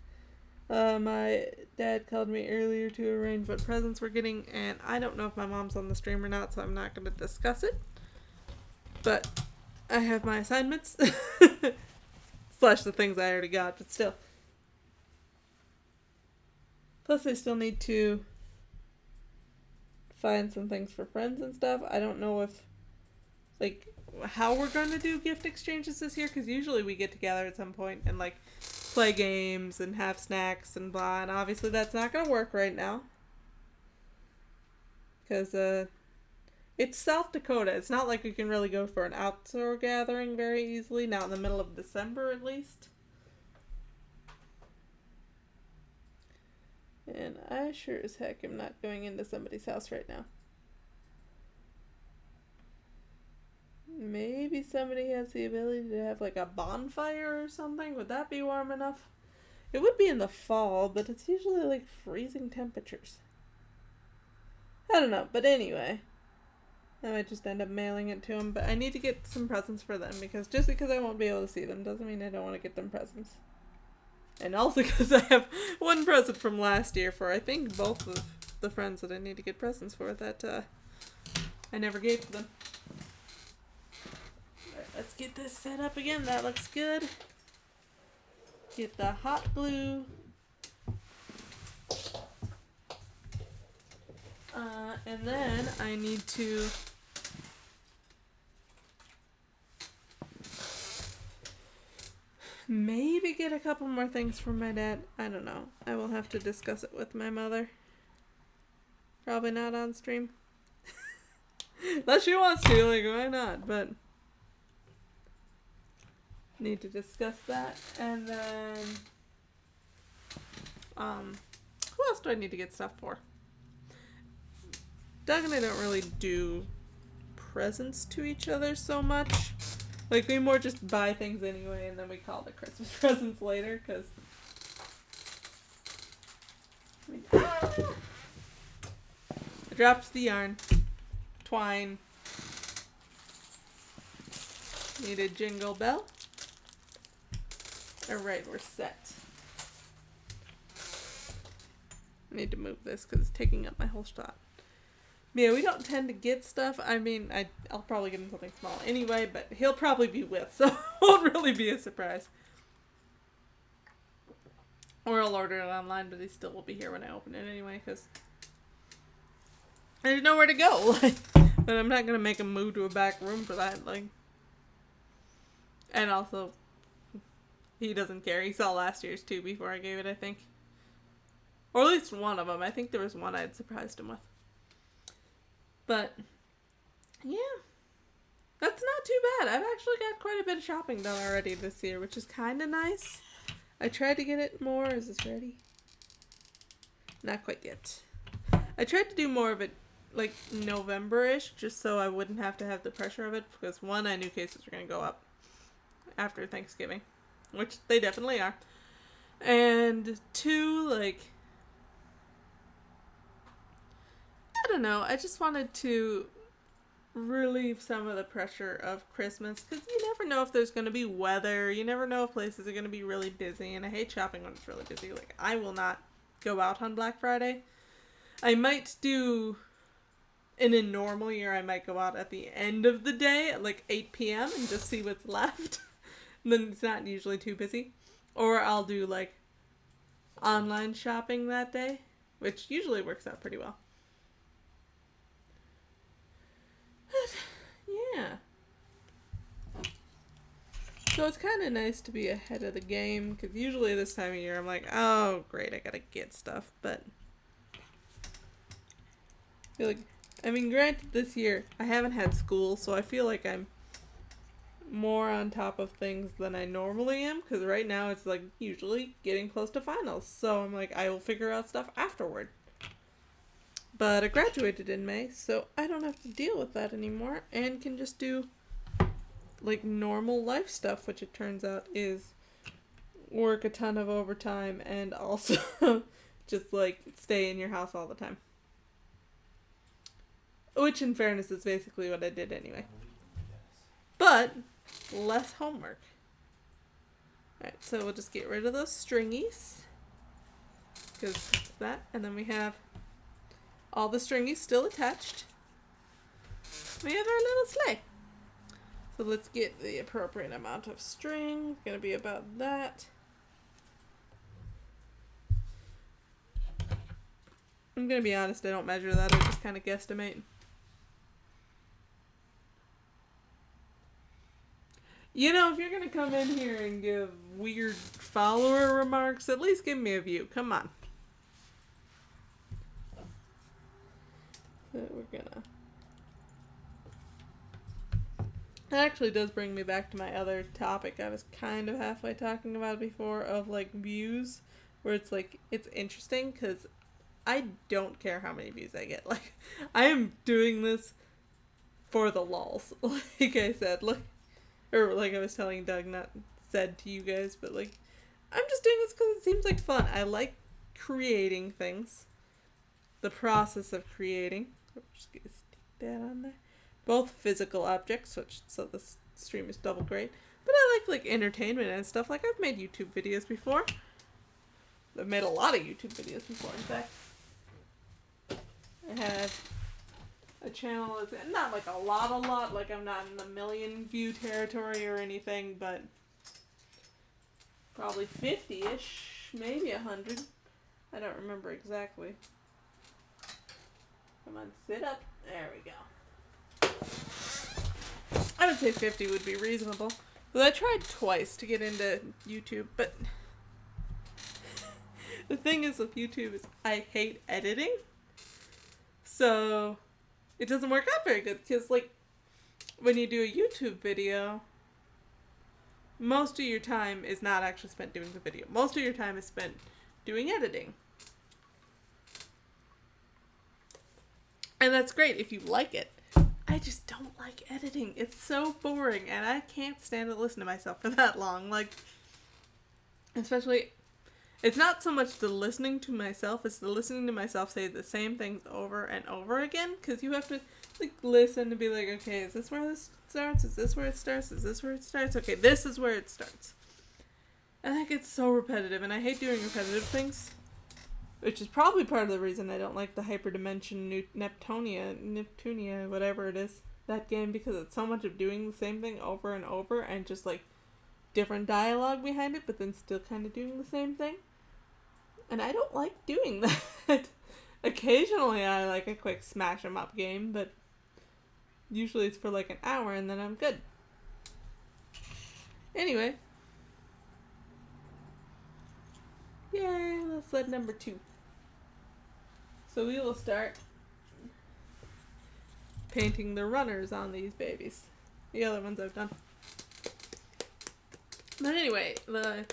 S1: My dad called me earlier to arrange what presents we're getting, and I don't know if my mom's on the stream or not, so I'm not going to discuss it. But I have my assignments. Slash the things I already got, but still. Plus I still need to find some things for friends and stuff. I don't know if, like, how we're going to do gift exchanges this year, because usually we get together at some point and, like, play games and have snacks and blah, and obviously that's not going to work right now. Because, it's South Dakota. It's not like we can really go for an outdoor gathering very easily, not in the middle of December at least. And I sure as heck am not going into somebody's house right now. Maybe somebody has the ability to have like a bonfire or something. Would that be warm enough? It would be in the fall, but it's usually like freezing temperatures. I don't know, but anyway. I might just end up mailing it to them, but I need to get some presents for them, because just because I won't be able to see them doesn't mean I don't want to get them presents. And also because I have one present from last year for, I think, both of the friends that I need to get presents for that I never gave to them. Alright, let's get this set up again. That looks good. Get the hot glue. And then I need to maybe get a couple more things from my dad. I don't know. I will have to discuss it with my mother. Probably not on stream. Unless she wants to, like, why not? But need to discuss that. And then who else do I need to get stuff for? Doug and I don't really do presents to each other so much. Like, we more just buy things anyway, and then we call the Christmas presents later, because I dropped the yarn. Twine. Need a jingle bell. Alright, we're set. I need to move this because it's taking up my whole spot. Yeah, we don't tend to get stuff. I mean, I'll probably get him something small anyway, but he'll probably be with, so it won't really be a surprise. Or I'll order it online, but he still will be here when I open it anyway, because there's nowhere to go. Like, but I'm not going to make him move to a back room for that. Like, and also, he doesn't care. He saw last year's too before I gave it, I think. Or at least one of them. I think there was one I had surprised him with. But, yeah, that's not too bad. I've actually got quite a bit of shopping done already this year, which is kind of nice. I tried to get it more. Is this ready? Not quite yet. I tried to do more of it like November-ish, just so I wouldn't have to have the pressure of it, because one, I knew cases were going to go up after Thanksgiving, which they definitely are. And two, like, I don't know, I just wanted to relieve some of the pressure of Christmas, because you never know if there's going to be weather, you never know if places are going to be really busy, and I hate shopping when it's really busy. Like, I will not go out on Black Friday. I might do, in a normal year, I might go out at the end of the day at like 8 p.m. and just see what's left. Then it's not usually too busy. Or I'll do like online shopping that day, which usually works out pretty well. But, yeah. So it's kind of nice to be ahead of the game, because usually this time of year I'm like, oh great, I gotta get stuff. But I feel like, I mean, granted, this year I haven't had school, so I feel like I'm more on top of things than I normally am, because right now it's like usually getting close to finals, so I'm like, I will figure out stuff afterward. But I graduated in May, so I don't have to deal with that anymore, and can just do like normal life stuff, which it turns out is work a ton of overtime and also just like stay in your house all the time. Which, in fairness, is basically what I did anyway. But less homework. Alright, so we'll just get rid of those stringies, because that, and then we have all the stringies still attached. We have our little sleigh. So let's get the appropriate amount of string. It's gonna be about that. I'm gonna be honest, I don't measure that, I just kind of guesstimate. You know, if you're gonna come in here and give weird follower remarks, at least give me a view. Come on. So we're gonna... That actually does bring me back to my other topic I was kind of halfway talking about before, of like views, where it's like, it's interesting because I don't care how many views I get. Like, I am doing this for the lulz, like I said, like, or like I was telling Doug, not said to you guys, but like, I'm just doing this because it seems like fun. I like creating things, the process of creating. I'm just gonna stick that on there. Both physical objects, which, so this stream is double great. But I like entertainment and stuff. Like, I've made YouTube videos before. I've made a lot of YouTube videos before, in fact. I have a channel that's not like a lot, like I'm not in the million view territory or anything, but probably 50-ish, maybe 100. I don't remember exactly. Come on, sit up. There we go. I would say 50 would be reasonable. Well, I tried twice to get into YouTube, but the thing is with YouTube is I hate editing. So it doesn't work out very good, because like when you do a YouTube video, most of your time is not actually spent doing the video. Most of your time is spent doing editing. And that's great if you like it. I just don't like editing. It's so boring, and I can't stand to listen to myself for that long. Like, especially, it's not so much the listening to myself, it's the listening to myself say the same things over and over again, because you have to, like, listen to be like, okay, is this where this starts? Is this where it starts? Is this where it starts? Okay, this is where it starts. And that gets so repetitive, and I hate doing repetitive things. Which is probably part of the reason I don't like the Hyperdimension Neptunia, whatever it is, that game, because it's so much of doing the same thing over and over, and just like different dialogue behind it, but then still kind of doing the same thing. And I don't like doing that. Occasionally I like a quick smash 'em up game, but usually it's for like an hour and then I'm good. Anyway. Yay, that's sled number 2. So we will start painting the runners on these babies. The other ones I've done. But anyway, the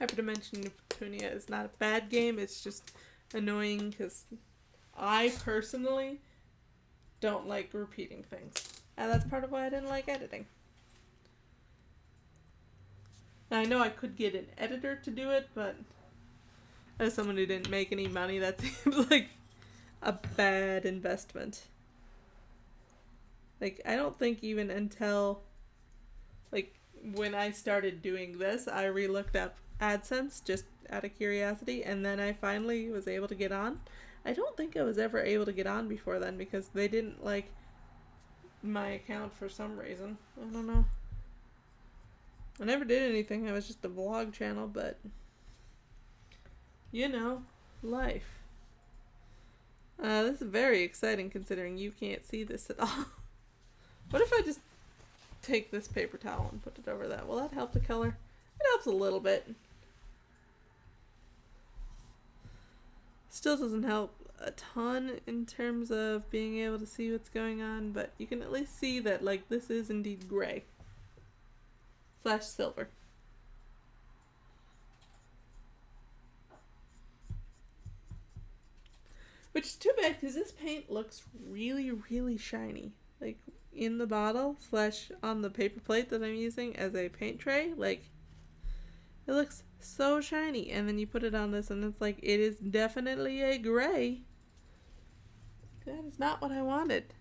S1: Hyperdimension Neptunia is not a bad game. It's just annoying because I personally don't like repeating things. And that's part of why I didn't like editing. Now, I know I could get an editor to do it, but as someone who didn't make any money, that seems like a bad investment. Like, I don't think even until, like, when I started doing this, I re-looked up AdSense just out of curiosity, and then I finally was able to get on. I don't think I was ever able to get on before then because they didn't like my account for some reason. I don't know. I never did anything. I was just a vlog channel, but you know, life. This is very exciting considering you can't see this at all. What if I just take this paper towel and put it over that? Will that help the color? It helps a little bit. Still doesn't help a ton in terms of being able to see what's going on, but you can at least see that, like, this is indeed gray / silver. Which is too bad because this paint looks really, really shiny. Like, in the bottle / on the paper plate that I'm using as a paint tray, like, it looks so shiny. And then you put it on this and it's like, it is definitely a gray. That is not what I wanted.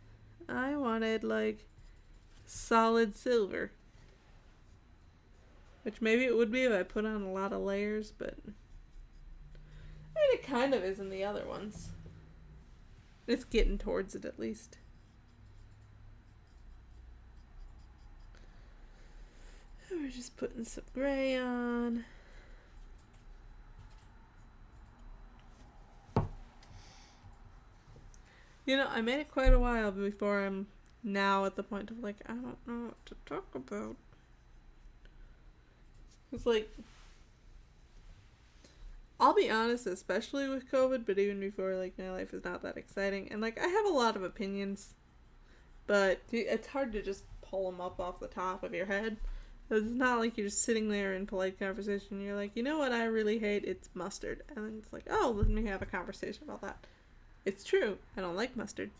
S1: I wanted, like, solid silver. Which maybe it would be if I put on a lot of layers, but I mean, it kind of is in the other ones. It's getting towards it at least. And we're just putting some gray on. You know, I made it quite a while before I'm now at the point of like, I don't know what to talk about. It's like, I'll be honest, especially with COVID, but even before, like, my life is not that exciting. And, like, I have a lot of opinions, but it's hard to just pull them up off the top of your head. It's not like you're just sitting there in polite conversation and you're like, you know what I really hate? It's mustard. And then it's like, oh, let me have a conversation about that. It's true. I don't like mustard.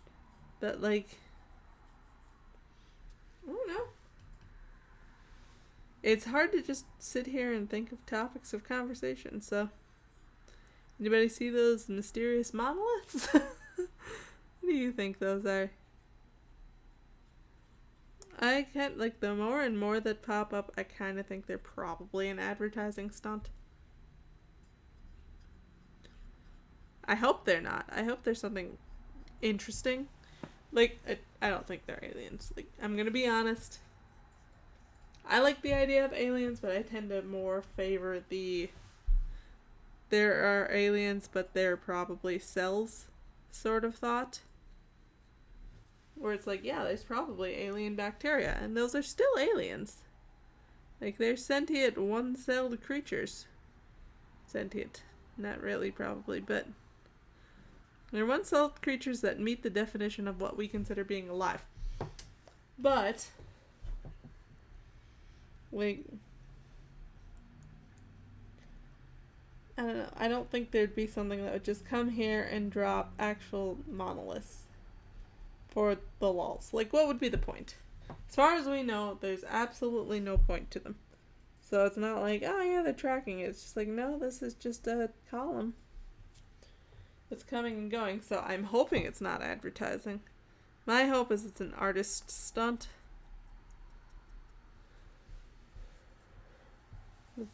S1: But, like, I don't know. It's hard to just sit here and think of topics of conversation, so... Anybody see those mysterious monoliths? What do you think those are? I can't, like, the more and more that pop up, I kind of think they're probably an advertising stunt. I hope they're not. I hope there's something interesting. Like, I don't think they're aliens. Like, I'm gonna be honest. I like the idea of aliens, but I tend to more favor the there are aliens, but they're probably cells sort of thought. Where it's like, yeah, there's probably alien bacteria, and those are still aliens. Like, they're sentient, one-celled creatures. Sentient. Not really, probably, but... they're one-celled creatures that meet the definition of what we consider being alive. But... like... I don't know. I don't think there'd be something that would just come here and drop actual monoliths for the lulz. Like, what would be the point? As far as we know, there's absolutely no point to them. So it's not like, oh yeah, they're tracking it. It's just like, no, this is just a column that's coming and going. So I'm hoping it's not advertising. My hope is it's an artist stunt.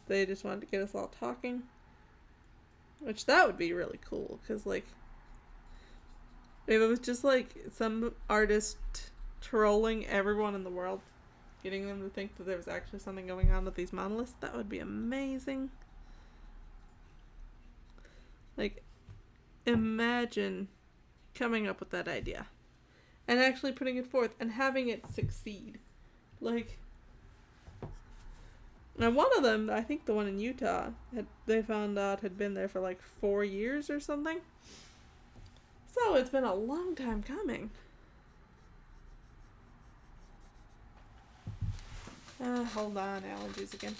S1: They just wanted to get us all talking. Which, that would be really cool, because, like, if it was just, like, some artist trolling everyone in the world, getting them to think that there was actually something going on with these monoliths, that would be amazing. Like, imagine coming up with that idea, and actually putting it forth, and having it succeed. Like... now, one of them, I think the one in Utah, they found out had been there for like 4 years or something. So it's been a long time coming. Hold on, allergies again.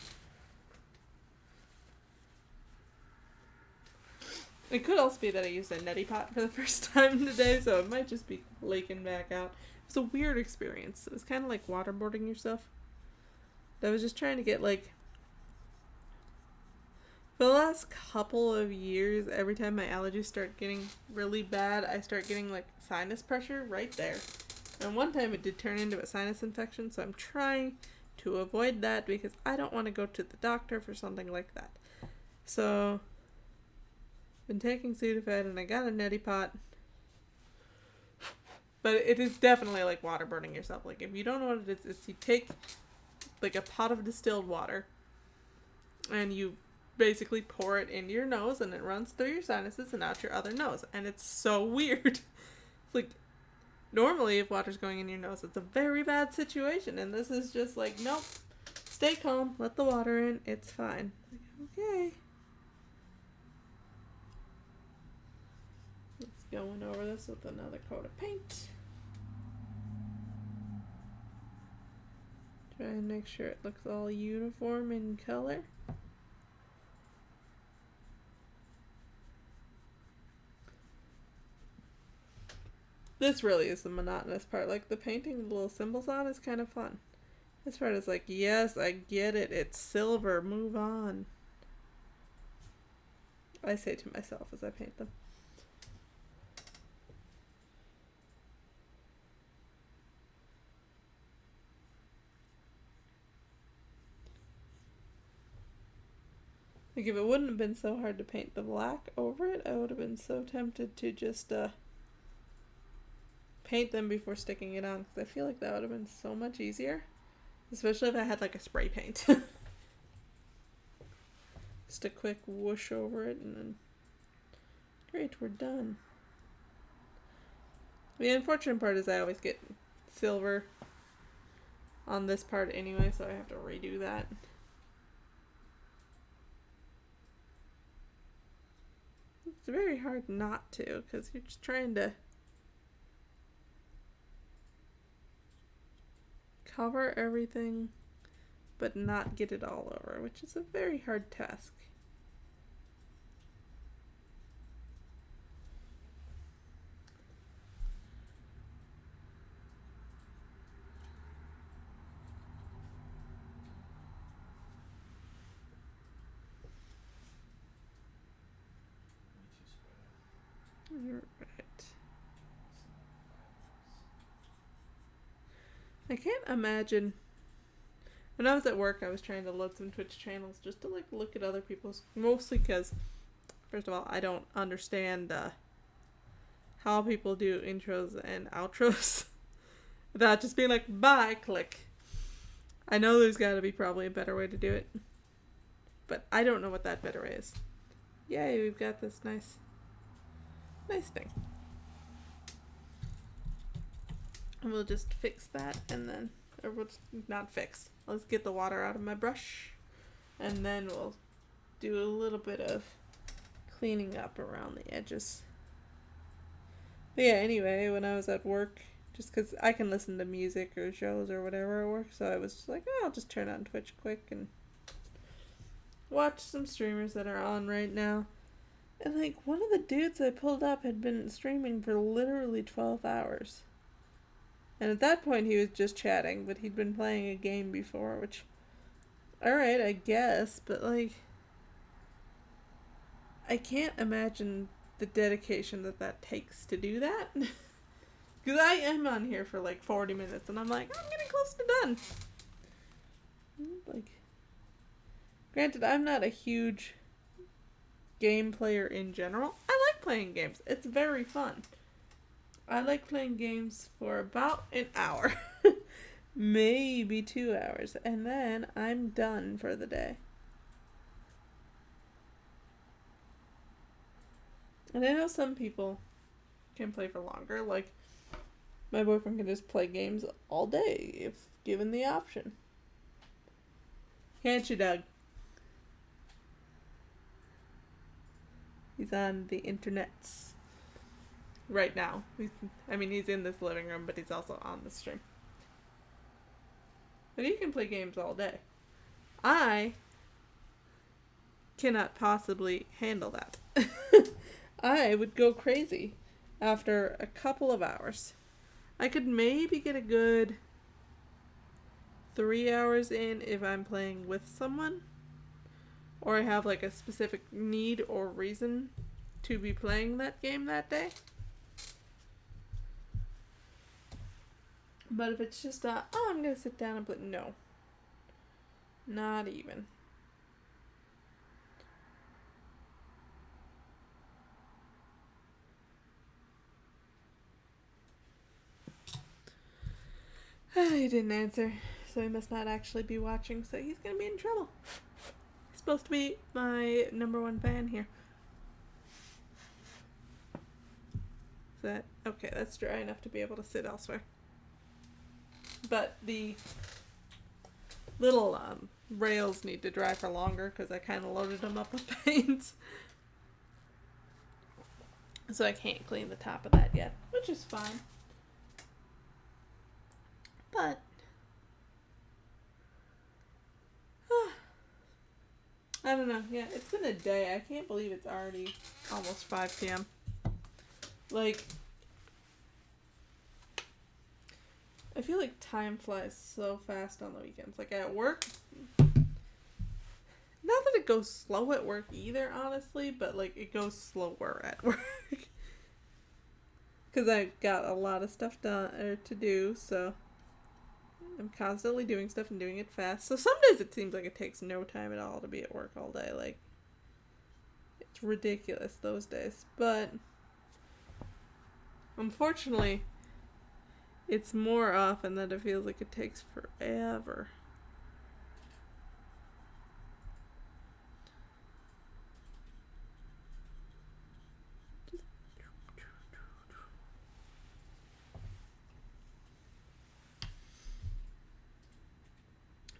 S1: It could also be that I used a neti pot for the first time today, so it might just be leaking back out. It was a weird experience. It was kind of like waterboarding yourself. I was just trying to get, like, for the last couple of years, every time my allergies start getting really bad, I start getting, like, sinus pressure right there. And one time it did turn into a sinus infection, so I'm trying to avoid that because I don't want to go to the doctor for something like that. So, been taking Sudafed, and I got a neti pot. But it is definitely like waterboarding yourself. Like, if you don't know what it is, it's you take, like, a pot of distilled water, and you basically pour it into your nose, and it runs through your sinuses and out your other nose. And it's so weird. It's like, normally if water's going in your nose, it's a very bad situation. And this is just like, nope, stay calm, let the water in, it's fine. Like, okay. Let's go in over this with another coat of paint. Try and make sure it looks all uniform in color. This really is the monotonous part. Like, the painting the little symbols on is kind of fun. This part is like, yes, I get it. It's silver. Move on. I say to myself as I paint them. Like, if it wouldn't have been so hard to paint the black over it, I would have been so tempted to just paint them before sticking it on, because I feel like that would have been so much easier. Especially if I had, like, a spray paint. Just a quick whoosh over it, and then great, we're done. The unfortunate part is I always get silver on this part anyway, so I have to redo that. It's very hard not to, because you're just trying to cover everything but not get it all over, which is a very hard task. Alright. I can't imagine. When I was at work, I was trying to load some Twitch channels just to, like, look at other people's. Mostly because, first of all, I don't understand how people do intros and outros without just being like, bye, click. I know there's got to be probably a better way to do it, but I don't know what that better way is. Yay, we've got this nice thing. And we'll just fix that, and then, or we'll not fix. Let's get the water out of my brush, and then we'll do a little bit of cleaning up around the edges. But yeah, anyway, when I was at work, just because I can listen to music or shows or whatever at work, so I was just like, oh, I'll just turn on Twitch quick and watch some streamers that are on right now. And, like, one of the dudes I pulled up had been streaming for literally 12 hours. And at that point, he was just chatting, but he'd been playing a game before, which, alright, I guess, but, like, I can't imagine the dedication that takes to do that. Because I am on here for, like, 40 minutes, and I'm like, I'm getting close to done. Like, granted, I'm not a huge game player in general. I like playing games. It's very fun. I like playing games for about an hour. Maybe 2 hours. And then I'm done for the day. And I know some people can play for longer. Like, my boyfriend can just play games all day if given the option. Can't you, Doug? He's on the internets right now. He's in this living room, but he's also on the stream. But he can play games all day. I cannot possibly handle that. I would go crazy after a couple of hours. I could maybe get a good 3 hours in if I'm playing with someone, or I have like a specific need or reason to be playing that game that day. But if it's just I'm gonna sit down and play, no, not even. He didn't answer, so he must not actually be watching, so he's gonna be in trouble. He's supposed to be my #1 fan here. Is that okay? That's dry enough to be able to sit elsewhere. But the little rails need to dry for longer because I kind of loaded them up with paint. So I can't clean the top of that yet, which is fine. But I don't know. Yeah, it's been a day. I can't believe it's already almost 5 p.m. Like, I feel like time flies so fast on the weekends. Like at work, not that it goes slow at work either, honestly, but like it goes slower at work. Because I've got a lot of stuff to do, so I'm constantly doing stuff and doing it fast. So some days it seems like it takes no time at all to be at work all day. Like, it's ridiculous those days. But unfortunately, it's more often that it feels like it takes forever.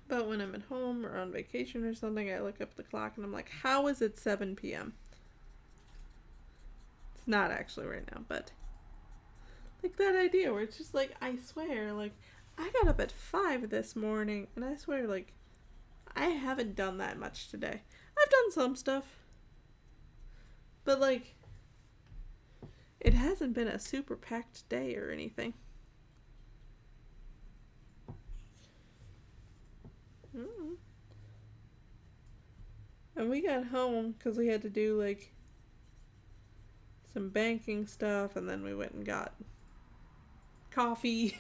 S1: But when I'm at home or on vacation or something, I look up the clock and I'm like, how is it 7 p.m.? It's not actually right now, but like that idea where it's just like, I swear, like, I got up at 5 this morning and I swear, like, I haven't done that much today. I've done some stuff, but like, it hasn't been a super packed day or anything. Mm-mm. And we got home because we had to do like some banking stuff, and then we went and got coffee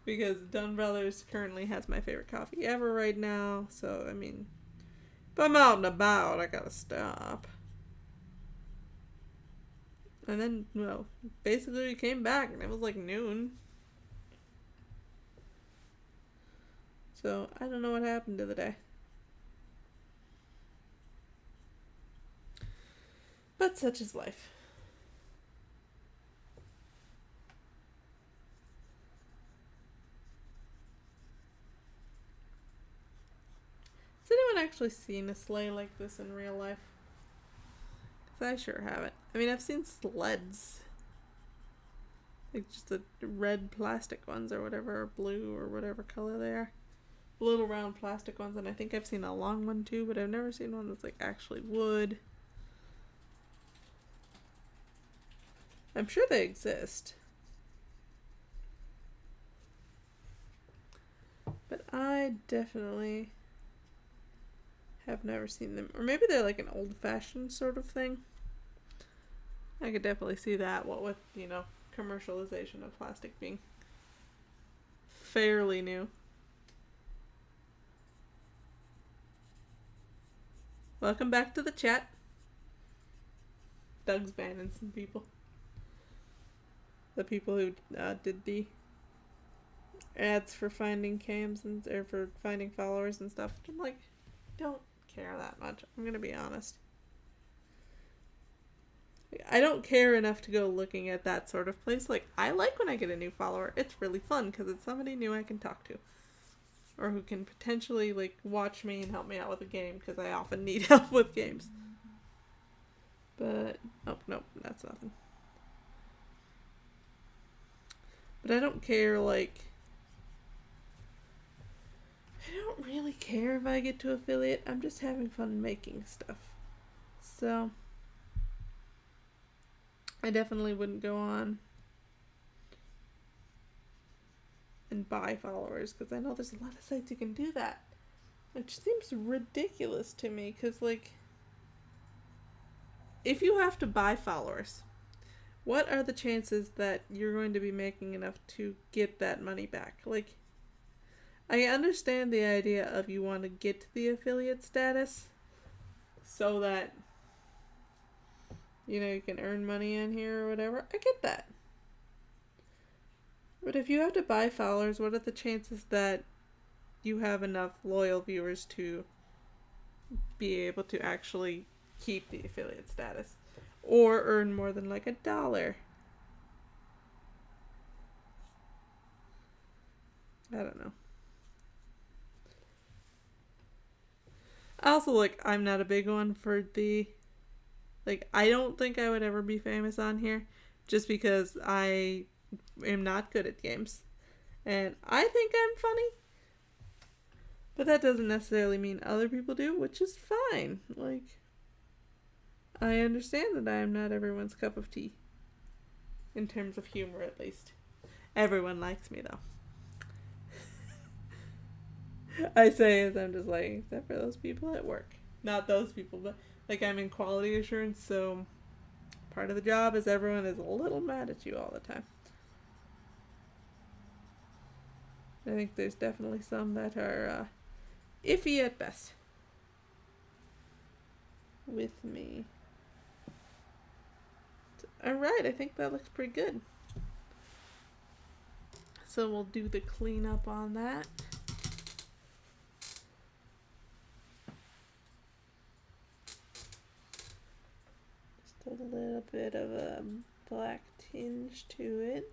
S1: because Dunn Brothers currently has my favorite coffee ever right now. So, I mean, if I'm out and about, I gotta stop. And then, well, basically we came back and it was like noon. So, I don't know what happened to the day. But such is life. Has anyone actually seen a sleigh like this in real life? Because I sure haven't. I mean, I've seen sleds. Like just the red plastic ones or whatever, or blue or whatever color they are. Little round plastic ones, and I think I've seen a long one too, but I've never seen one that's like actually wood. I'm sure they exist. But I definitely have never seen them. Or maybe they're like an old-fashioned sort of thing. I could definitely see that, what with, commercialization of plastic being fairly new. Welcome back to the chat. Doug's banning some people. The people who did the ads for finding cams or for finding followers and stuff. I'm like, don't care that much. I'm gonna be honest. I don't care enough to go looking at that sort of place. Like, I like when I get a new follower. It's really fun because it's somebody new I can talk to. Or who can potentially, like, watch me and help me out with a game because I often need help with games. But, oh, nope, that's nothing. But I don't care, like, I don't really care if I get to affiliate. I'm just having fun making stuff. So, I definitely wouldn't go on and buy followers, because I know there's a lot of sites you can do that, which seems ridiculous to me, because, like, if you have to buy followers, what are the chances that you're going to be making enough to get that money back? Like, I understand the idea of you want to get to the affiliate status so that, you know, you can earn money in here or whatever. I get that. But if you have to buy followers, what are the chances that you have enough loyal viewers to be able to actually keep the affiliate status? Or earn more than like $1? I don't know. Also, like, I'm not a big one for the... Like, I don't think I would ever be famous on here just because I am not good at games. And I think I'm funny. But that doesn't necessarily mean other people do, which is fine. Like, I understand that I am not everyone's cup of tea. In terms of humor, at least. Everyone likes me, though. I say as I'm just like, except for those people at work. Not those people, but like I'm in quality assurance, so part of the job is everyone is a little mad at you all the time. I think there's definitely some that are iffy at best with me. Alright, I think that looks pretty good. So we'll do the cleanup on that. Just a little bit of a black tinge to it.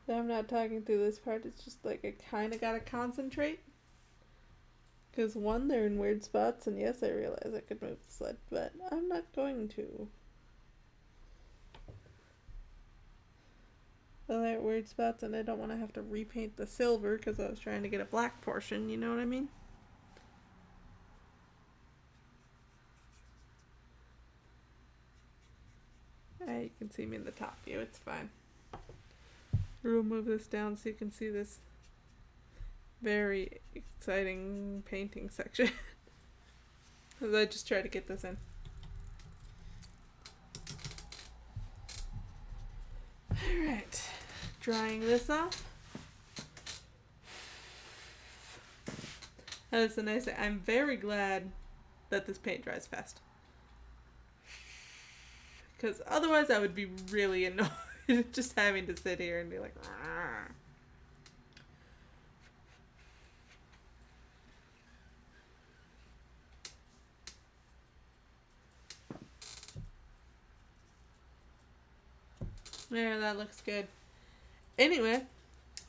S1: I'm not talking through this part, it's just like I kind of gotta concentrate. Because one, they're in weird spots, and yes, I realize I could move the sled, but I'm not going to. Well, they're at weird spots, and I don't want to have to repaint the silver because I was trying to get a black portion, you know what I mean? You can see me in the top view, it's fine. We'll move this down so you can see this very exciting painting section. As I just try to get this in. Alright, drying this off. That's a nice thing. I'm very glad that this paint dries fast. Because otherwise I would be really annoyed just having to sit here and be like, "Argh." There, that looks good. Anyway,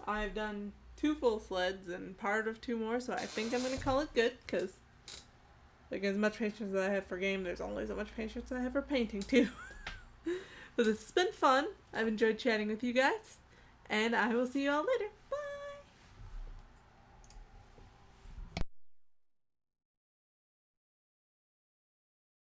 S1: I've done 2 full sleds and part of 2 more, so I think I'm going to call it good, because like as much patience as I have for game, there's only so much patience I have for painting too. But this has been fun. I've enjoyed chatting with you guys, and I will see you all later.